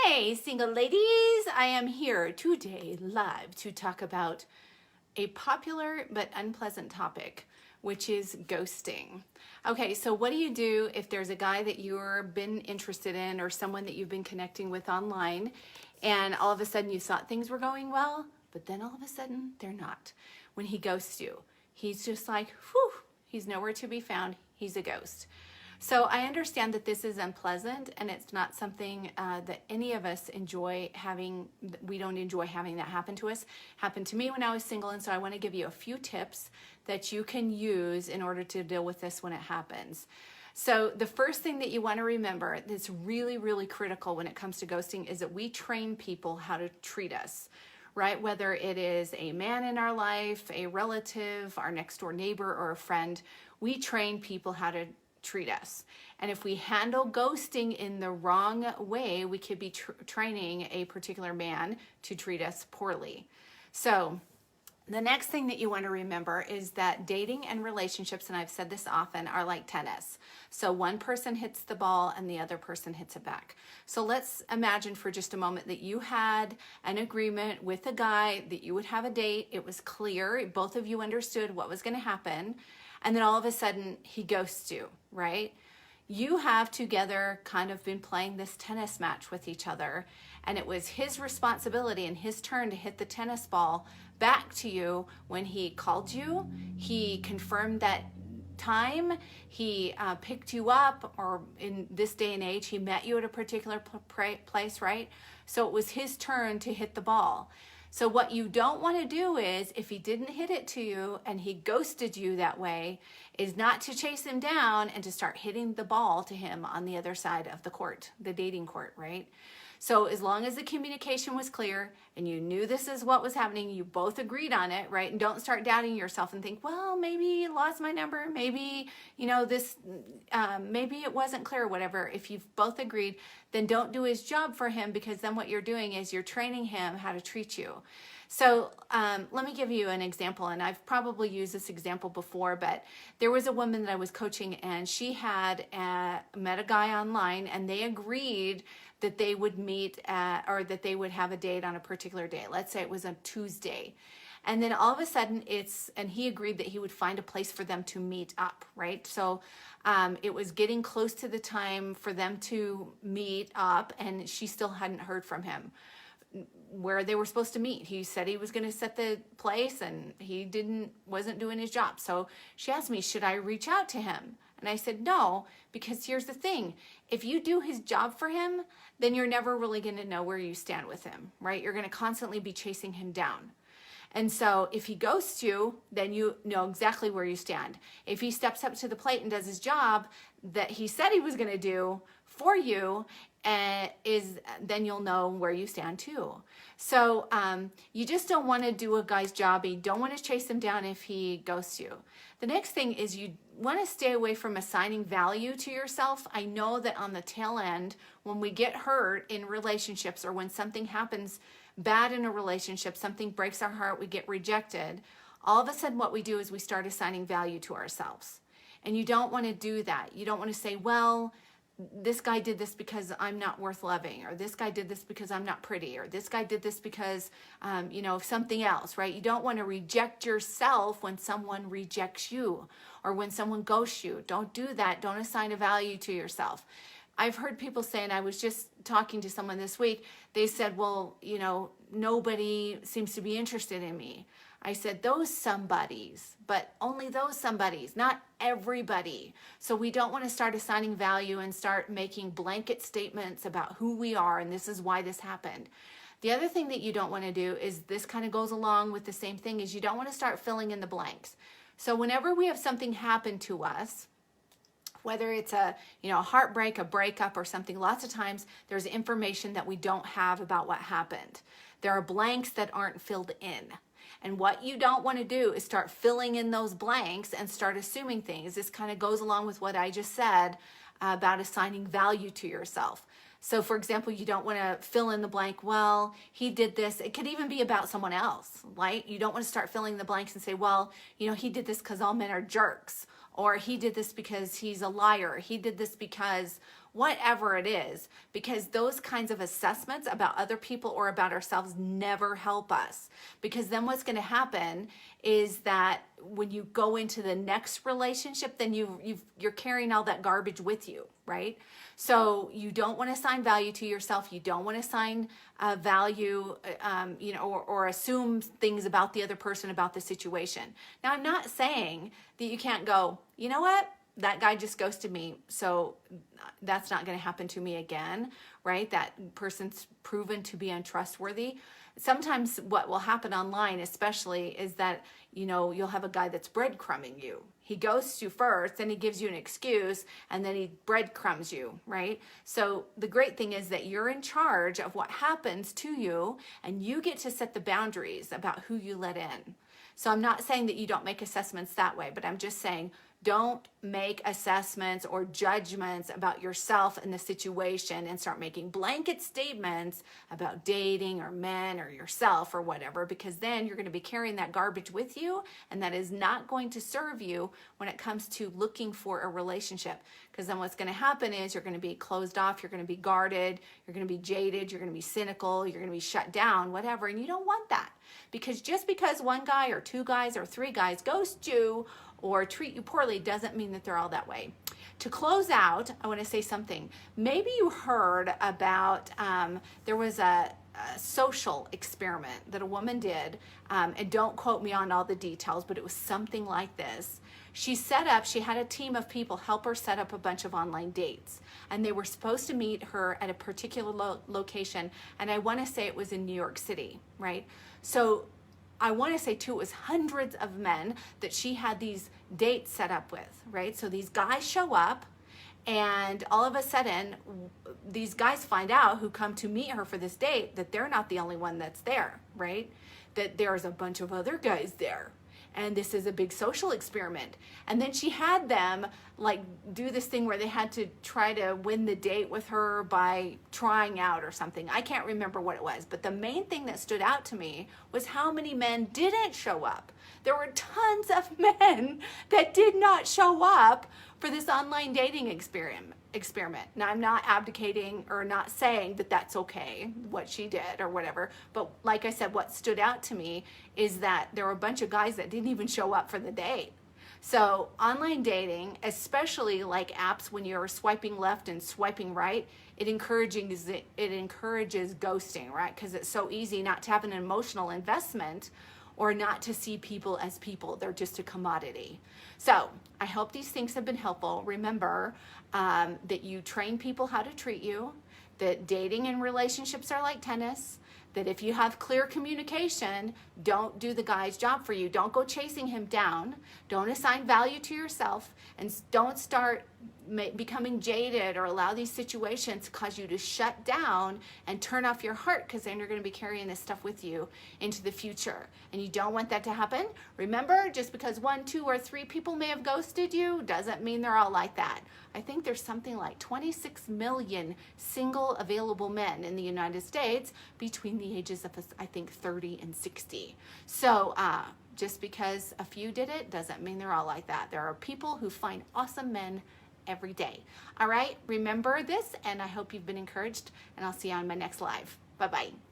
Hey, single ladies, I am here today live to talk about a popular but unpleasant topic, which is ghosting. Okay, so what do you do if there's a guy that you've been interested in or someone that you've been connecting with online and all of a sudden you thought things were going well, but then all of a sudden they're not? When he ghosts you, he's just like, whew, he's nowhere to be found, he's a ghost. So I understand that this is unpleasant and it's not something that any of us enjoy having. We don't enjoy having that happen to us. Happened to me when I was single, and so I want to give you a few tips that you can use in order to deal with this when it happens. So the first thing that you want to remember that's really, really critical when it comes to ghosting is that we train people how to treat us, right? Whether it is a man in our life, a relative, our next door neighbor, or a friend, we train people how to treat us. And if we handle ghosting in the wrong way, we could be training a particular man to treat us poorly. So the next thing that you want to remember is that dating and relationships, and I've said this often, are like tennis. So one person hits the ball and the other person hits it back. So let's imagine for just a moment that you had an agreement with a guy that you would have a date. It was clear, both of you understood what was going to happen. And then all of a sudden he ghosts you, right? You have together kind of been playing this tennis match with each other, and it was his responsibility and his turn to hit the tennis ball back to you when he called you, he confirmed that time, he picked you up, or in this day and age, he met you at a particular place, right? So it was his turn to hit the ball. So what you don't want to do is, if he didn't hit it to you and he ghosted you that way, is not to chase him down and to start hitting the ball to him on the other side of the court, the dating court, right? So as long as the communication was clear and you knew this is what was happening, you both agreed on it, right? And don't start doubting yourself and think, well, maybe he lost my number, maybe, maybe it wasn't clear, whatever. If you've both agreed, then don't do his job for him, because then what you're doing is you're training him how to treat you. So let me give you an example, and I've probably used this example before, but there was a woman that I was coaching, and she had met a guy online, and they agreed that they would meet or that they would have a date on a particular day. Let's say it was a Tuesday. And then all of a sudden and he agreed that he would find a place for them to meet up, right? So it was getting close to the time for them to meet up, and she still hadn't heard from him where they were supposed to meet. He said he was going to set the place, and he wasn't doing his job. So she asked me, should I reach out to him? And I said, no, because here's the thing. If you do his job for him, then you're never really going to know where you stand with him, right? You're going to constantly be chasing him down. And so if he ghosts you, then you know exactly where you stand. If he steps up to the plate and does his job that he said he was going to do for you, then you'll know where you stand too. So you just don't want to do a guy's job. You don't want to chase him down if he ghosts you. The next thing is you want to stay away from assigning value to yourself. I know that on the tail end, when we get hurt in relationships, or when something happens bad in a relationship, something breaks our heart, we get rejected, all of a sudden what we do is we start assigning value to ourselves. And you don't want to do that. You don't want to say, well, this guy did this because I'm not worth loving, or this guy did this because I'm not pretty, or this guy did this because, of something else, right? You don't want to reject yourself when someone rejects you or when someone ghosts you. Don't do that. Don't assign a value to yourself. I've heard people say, and I was just talking to someone this week, they said, well, nobody seems to be interested in me. I said, those somebodies, but only those somebodies, not everybody. So we don't want to start assigning value and start making blanket statements about who we are and this is why this happened. The other thing that you don't want to do is, this kind of goes along with the same thing, is you don't want to start filling in the blanks. So whenever we have something happen to us, whether it's a heartbreak, a breakup, or something, lots of times there's information that we don't have about what happened. There are blanks that aren't filled in. And what you don't want to do is start filling in those blanks and start assuming things. This kind of goes along with what I just said about assigning value to yourself. So for example, you don't want to fill in the blank, well, he did this. It could even be about someone else, right? You don't want to start filling the blanks and say, well, he did this because all men are jerks, or he did this because he's a liar. He did this because whatever it is, because those kinds of assessments about other people or about ourselves never help us. Because then what's going to happen is that when you go into the next relationship, then you're carrying all that garbage with you, right? So you don't want to assign value to yourself. You don't want to assign value, or assume things about the other person, about the situation. Now, I'm not saying that you can't go, you know what? That guy just ghosted me, so that's not going to happen to me again, right? That person's proven to be untrustworthy. Sometimes what will happen online, especially, is that, you'll have a guy that's breadcrumbing you. He ghosts you first, then he gives you an excuse, and then he breadcrumbs you, right? So the great thing is that you're in charge of what happens to you, and you get to set the boundaries about who you let in. So I'm not saying that you don't make assessments that way, but I'm just saying don't make assessments or judgments about yourself and the situation and start making blanket statements about dating or men or yourself or whatever, because then you're going to be carrying that garbage with you, and that is not going to serve you when it comes to looking for a relationship. Because then what's going to happen is you're going to be closed off, you're going to be guarded, you're going to be jaded, you're going to be cynical, you're going to be shut down, whatever, and you don't want that. Because just because one guy or two guys or three guys ghost you or treat you poorly doesn't mean that they're all that way. To close out, I want to say something. Maybe you heard about, there was a social experiment that a woman did, and don't quote me on all the details, but it was something like this. She had a team of people help her set up a bunch of online dates, and they were supposed to meet her at a particular location, and I want to say it was in New York City, right? So I want to say too, it was hundreds of men that she had these dates set up with, right? So these guys show up, and all of a sudden, these guys find out, who come to meet her for this date, that they're not the only one that's there, right? That there's a bunch of other guys there. And this is a big social experiment. And then she had them do this thing where they had to try to win the date with her by trying out or something. I can't remember what it was, but the main thing that stood out to me was how many men didn't show up. There were tons of men that did not show up for this online dating experiment. Now, I'm not abdicating or not saying that that's okay, what she did or whatever, but like I said, what stood out to me is that there were a bunch of guys that didn't even show up for the date. So online dating, especially like apps when you're swiping left and swiping right, it encourages ghosting, right? Because it's so easy not to have an emotional investment or not to see people as people. They're just a commodity. So I hope these things have been helpful. Remember that you train people how to treat you, that dating and relationships are like tennis, that if you have clear communication, don't do the guy's job for you. Don't go chasing him down. Don't assign value to yourself, and don't start becoming jaded or allow these situations to cause you to shut down and turn off your heart, because then you're going to be carrying this stuff with you into the future, and you don't want that to happen. Remember, just because 1, 2, or 3 people may have ghosted you doesn't mean they're all like that. I think there's something like 26 million single available men in the United States between the ages of, I think, 30 and 60. So just because a few did it doesn't mean they're all like that. There are people who find awesome men every day. All right, remember this, and I hope you've been encouraged, and I'll see you on my next live. Bye-bye.